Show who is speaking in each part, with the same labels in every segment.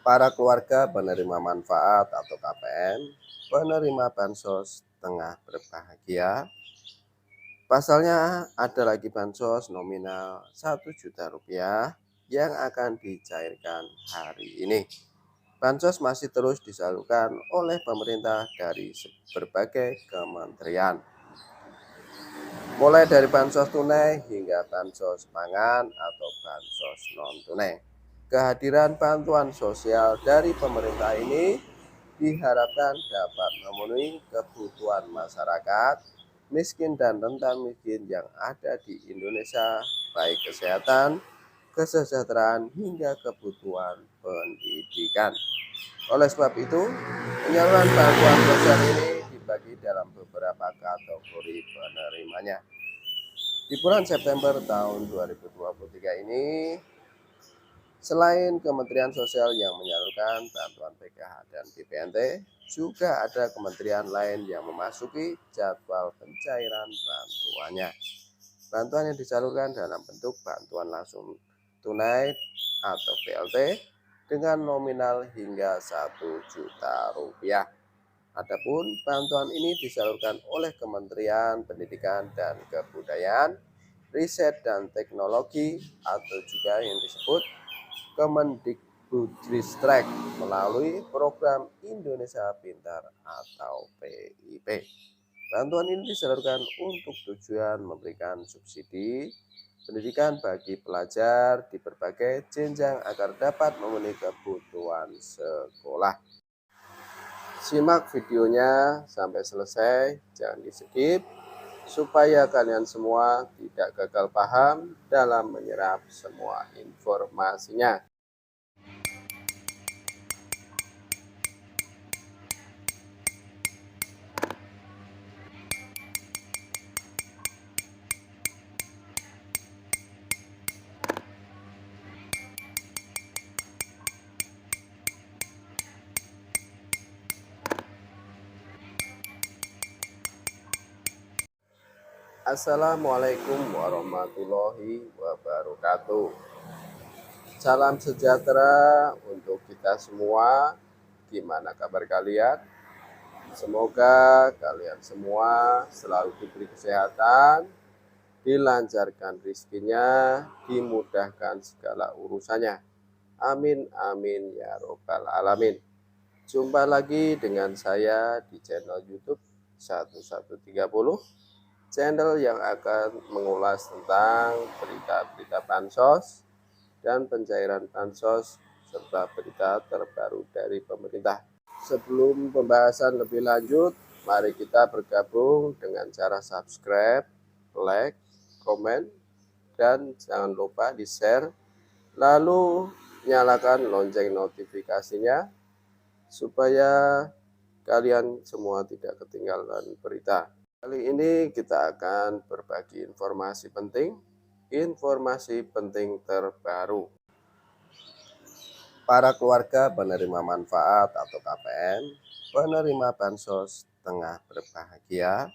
Speaker 1: Para keluarga penerima manfaat atau KPM, penerima bansos tengah berbahagia. Pasalnya ada lagi bansos nominal 1 juta rupiah yang akan dicairkan hari ini. Bansos masih terus disalurkan oleh pemerintah dari berbagai kementerian, mulai dari bansos tunai hingga bansos pangan atau bansos non-tunai. Kehadiran bantuan sosial dari pemerintah ini diharapkan dapat memenuhi kebutuhan masyarakat miskin dan rentan miskin yang ada di Indonesia, baik kesehatan, kesejahteraan, hingga kebutuhan pendidikan. Oleh sebab itu, penyaluran bantuan sosial ini dibagi dalam beberapa kategori penerimanya. Di bulan September tahun 2023 ini, selain Kementerian Sosial yang menyalurkan bantuan PKH dan BPNT, juga ada kementerian lain yang memasuki jadwal pencairan bantuannya. Bantuan yang disalurkan dalam bentuk bantuan langsung tunai atau BLT dengan nominal hingga 1 juta rupiah. Adapun bantuan ini disalurkan oleh Kementerian Pendidikan dan Kebudayaan, Riset dan Teknologi atau juga yang disebut Kemendikbudristek melalui program Indonesia Pintar atau PIP. Bantuan ini disalurkan untuk tujuan memberikan subsidi pendidikan bagi pelajar di berbagai jenjang agar dapat memenuhi kebutuhan sekolah. Simak videonya sampai selesai, jangan di-skip, supaya kalian semua tidak gagal paham dalam menyerap semua informasinya. Assalamualaikum warahmatullahi wabarakatuh. Salam sejahtera untuk kita semua. Gimana kabar kalian? Semoga kalian semua selalu diberi kesehatan, dilancarkan rezekinya, dimudahkan segala urusannya. Amin amin ya robbal alamin. Jumpa lagi dengan saya di channel YouTube 1130, channel yang akan mengulas tentang berita-berita bansos dan pencairan bansos serta berita terbaru dari pemerintah. Sebelum pembahasan lebih lanjut, mari kita bergabung dengan cara subscribe, like, komen, dan jangan lupa di-share, lalu nyalakan lonceng notifikasinya supaya kalian semua tidak ketinggalan berita. Kali ini kita akan berbagi informasi penting terbaru. Para keluarga penerima manfaat atau KPM, penerima bansos tengah berbahagia.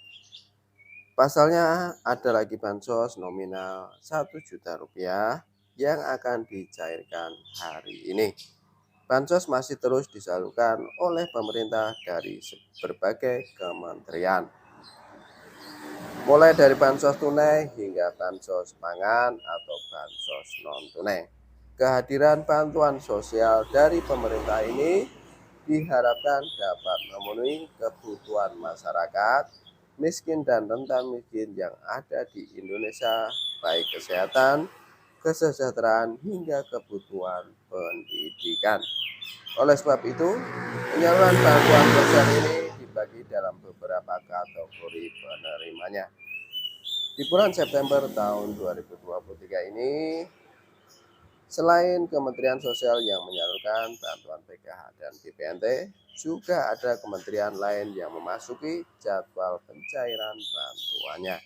Speaker 1: Pasalnya ada lagi bansos nominal 1 juta rupiah yang akan dicairkan hari ini. Bansos masih terus disalurkan oleh pemerintah dari berbagai kementerian, mulai dari bansos tunai hingga bansos pangan atau bansos non-tunai. Kehadiran bantuan sosial dari pemerintah ini diharapkan dapat memenuhi kebutuhan masyarakat miskin dan rentan miskin yang ada di Indonesia, baik kesehatan, kesejahteraan, hingga kebutuhan pendidikan. Oleh sebab itu, penyaluran bantuan sosial ini dibagi dalam beberapa kategori penerimanya. Di bulan September tahun 2023 ini, selain Kementerian Sosial yang menyalurkan bantuan PKH dan BPNT, juga ada kementerian lain yang memasuki jadwal pencairan bantuannya.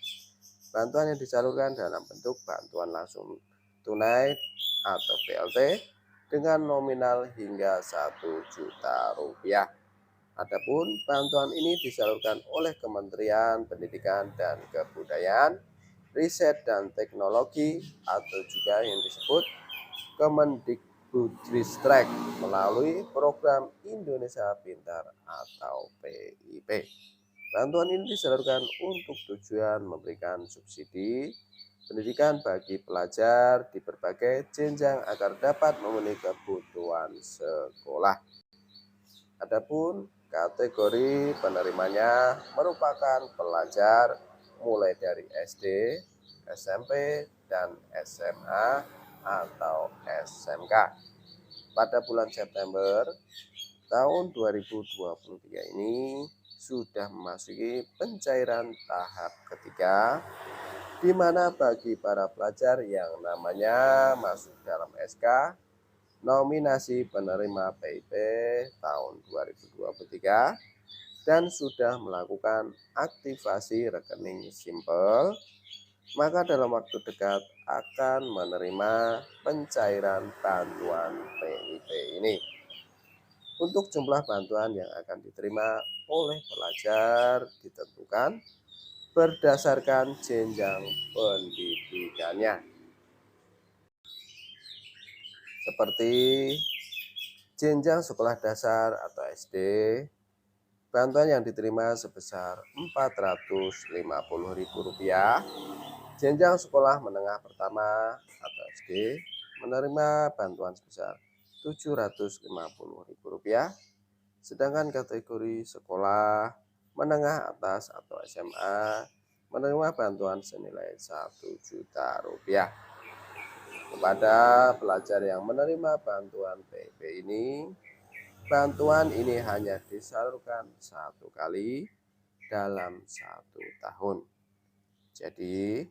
Speaker 1: Bantuan yang disalurkan dalam bentuk bantuan langsung tunai atau BLT dengan nominal hingga 1 juta rupiah. Adapun bantuan ini disalurkan oleh Kementerian Pendidikan dan Kebudayaan, Riset dan Teknologi atau juga yang disebut Kemendikbudristek Budristek melalui program Indonesia Pintar atau PIP. Bantuan ini disalurkan untuk tujuan memberikan subsidi pendidikan bagi pelajar di berbagai jenjang agar dapat memenuhi kebutuhan sekolah. Adapun kategori penerimanya merupakan pelajar mulai dari SD, SMP, dan SMA atau SMK. Pada bulan September tahun 2023 ini sudah memasuki pencairan tahap ketiga, di mana bagi para pelajar yang namanya masuk dalam SK nominasi penerima PIP tahun 2023 dan sudah melakukan aktivasi rekening simpel, maka dalam waktu dekat akan menerima pencairan bantuan PIP ini. Untuk jumlah bantuan yang akan diterima oleh pelajar ditentukan berdasarkan jenjang pendidikannya, seperti jenjang sekolah dasar atau SD. Bantuan yang diterima sebesar Rp450.000. Jenjang sekolah menengah pertama atau SD menerima bantuan sebesar Rp750.000. Sedangkan kategori sekolah menengah atas atau SMA menerima bantuan senilai Rp1.000.000. Kepada pelajar yang menerima bantuan PIP ini, bantuan ini hanya disalurkan satu kali dalam 1 tahun. Jadi,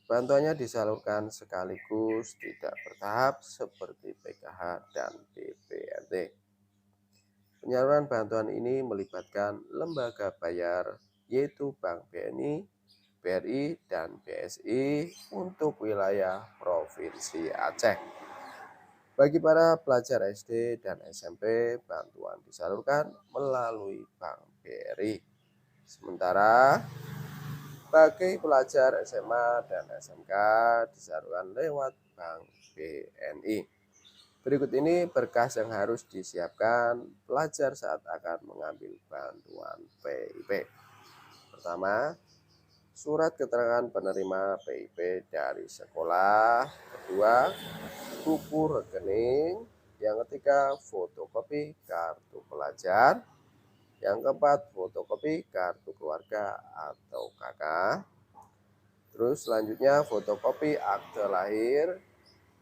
Speaker 1: bantuannya disalurkan sekaligus, tidak bertahap seperti PKH dan BPNT. Penyaluran bantuan ini melibatkan lembaga bayar, yaitu Bank BNI, BRI, dan BSI untuk wilayah Provinsi Aceh. Bagi para pelajar SD dan SMP, bantuan disalurkan melalui Bank BRI. Sementara bagi pelajar SMA dan SMK disalurkan lewat Bank BNI. Berikut ini berkas yang harus disiapkan pelajar saat akan mengambil bantuan PIP. Pertama, surat keterangan penerima PIP dari sekolah. Kedua, buku rekening. Yang ketiga, fotokopi kartu pelajar. Yang keempat, fotokopi kartu keluarga atau KK. Terus selanjutnya fotokopi akte lahir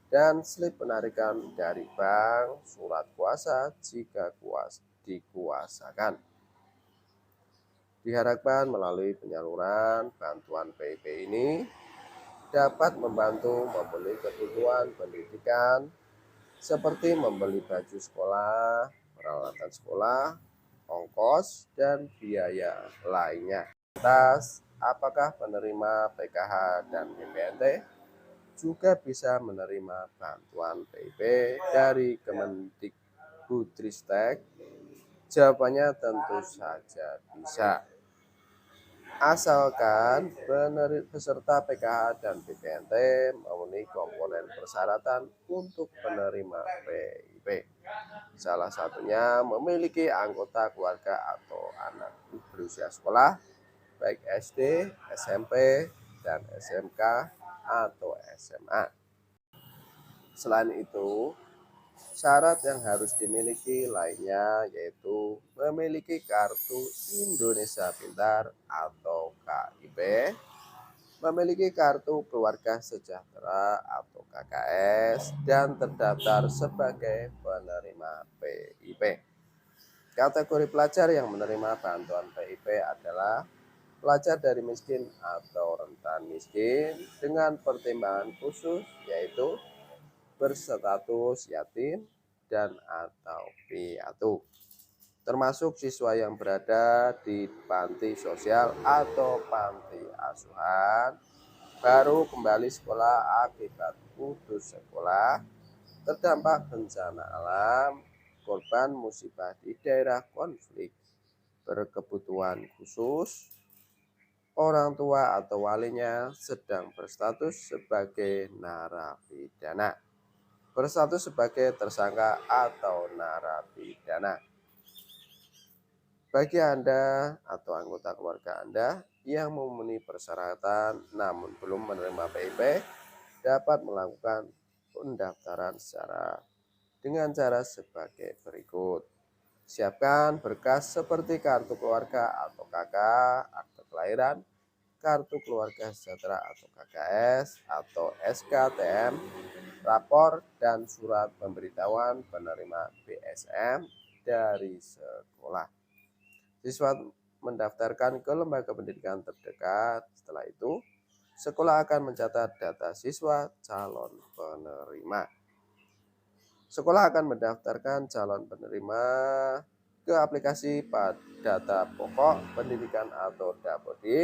Speaker 1: dan slip penarikan dari bank, surat kuasa jika dikuasakan. Diharapkan melalui penyaluran bantuan PIP ini dapat membantu memenuhi kebutuhan pendidikan seperti membeli baju sekolah, peralatan sekolah, ongkos, dan biaya lainnya. Lantas, apakah penerima PKH dan BPNT juga bisa menerima bantuan PIP dari Kemendikbudristek? Jawabannya tentu saja bisa. Asalkan peserta PKH dan BPNT memenuhi komponen persyaratan untuk penerima PIP. Salah satunya memiliki anggota keluarga atau anak berusia sekolah, baik SD, SMP, dan SMK atau SMA. Selain itu, syarat yang harus dimiliki lainnya yaitu memiliki kartu Indonesia Pintar atau KIP, memiliki kartu keluarga sejahtera atau KKS, dan terdaftar sebagai penerima PIP. Kategori pelajar yang menerima bantuan PIP adalah pelajar dari miskin atau rentan miskin dengan pertimbangan khusus, yaitu berstatus yatim dan atau piatu, termasuk siswa yang berada di panti sosial atau panti asuhan, baru kembali sekolah akibat putus sekolah, terdampak bencana alam, korban musibah di daerah konflik, berkebutuhan khusus, orang tua atau walinya sedang berstatus sebagai narapidana. berstatus sebagai tersangka atau narapidana. Bagi Anda atau anggota keluarga Anda yang memenuhi persyaratan namun belum menerima PIP, dapat melakukan pendaftaran dengan cara sebagai berikut. Siapkan berkas seperti kartu keluarga atau KK, akte kelahiran, kartu keluarga sejahtera atau KKS, atau SKTM, rapor, dan surat pemberitahuan penerima BSM dari sekolah. Siswa mendaftarkan ke lembaga pendidikan terdekat. Setelah itu, sekolah akan mencatat data siswa calon penerima. Sekolah akan mendaftarkan calon penerima ke aplikasi data pokok pendidikan atau Dapodik